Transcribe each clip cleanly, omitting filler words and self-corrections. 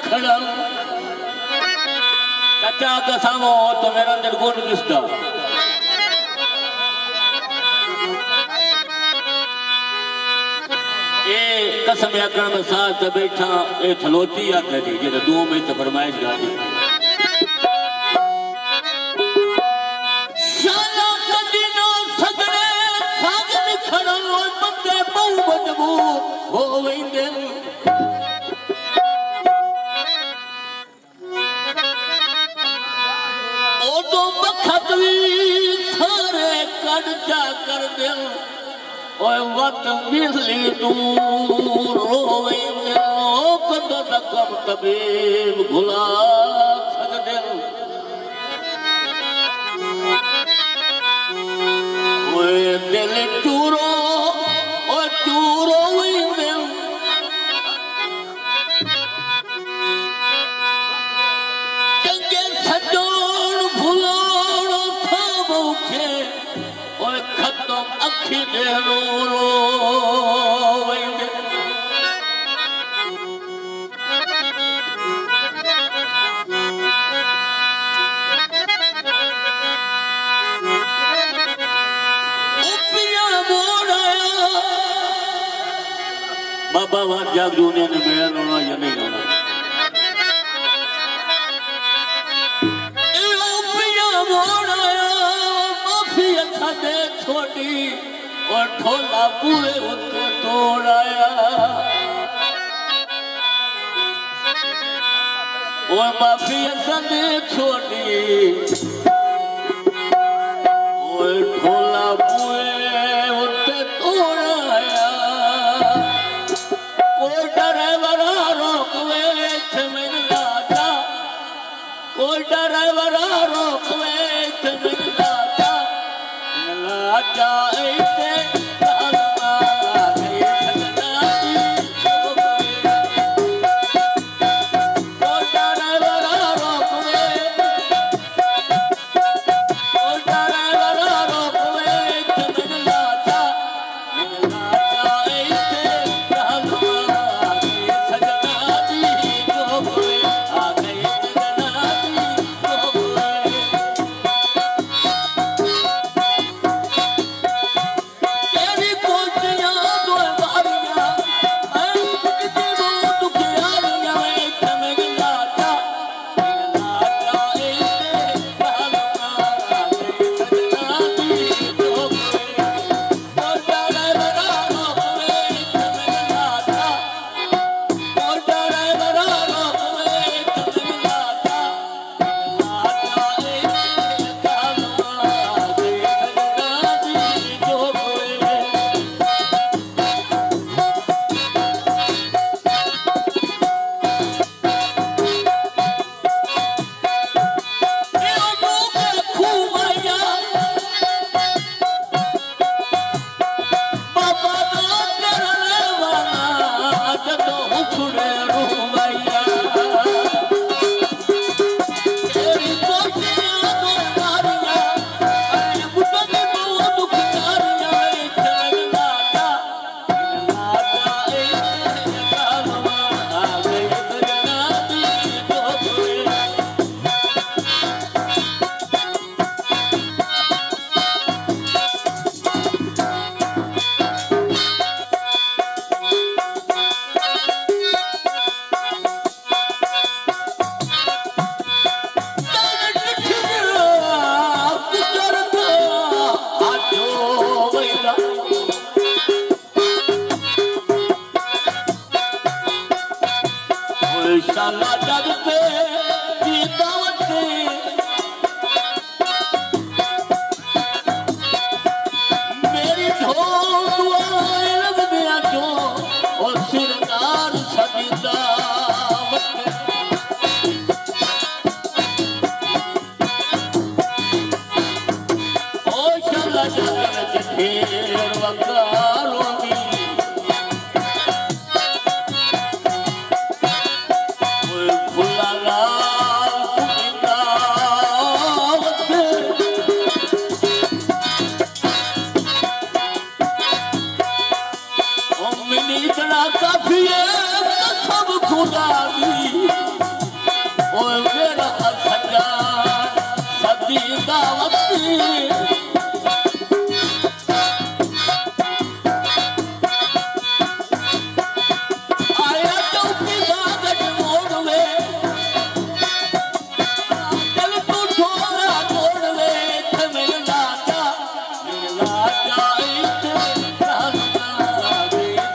खड़ा चाचा दसावो तो मेरा दिल कौन किसदा कसम अकड़ में साथ बैठा ए थलोती या करी जे दो में तो फरमाइश गाड़ी शाला कदीनो सगरे सागन खड़ा रोज बंदे बहु बदबू हो वेंदे ओ तो बखतवी सारे कड़चा कर दे ओए वत मिली दूर रोवे लोक तो कब तबीब भुला सकदे ओए दिल चूरो ओ चूरो वेंदे चंगे सजोण भुलाणो था बुखे ओए खत्म अखी दे रो वेंदे बाबा वहां जाग जूनियर ने मेरा रोना या नहीं रोना माफी अच्छा दे छोड़ी और ठोला पूरे उसको तोड़ाया और माफी अच्छा दे छोड़ी और ठोला पूरे उसको तोड़ाया कोई ड्राइवर रोकवे थमें लाजा कोई ड्राइवर रोकवे थमें लाजा लाजा ऐसे आया चौकी बागट मोड़वे चल तू छोरा छोड़वे मिल लाटा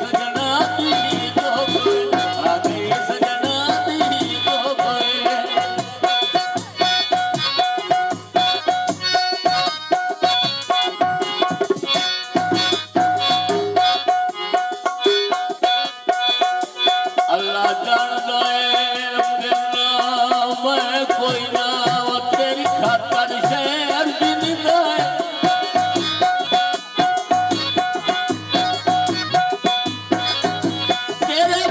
सजना तेरी तो कोई आ गई सजना तेरी तो कोई अल्लाह जान गए मैं कोई ना तेरी खातर शहर दिन गए तेरे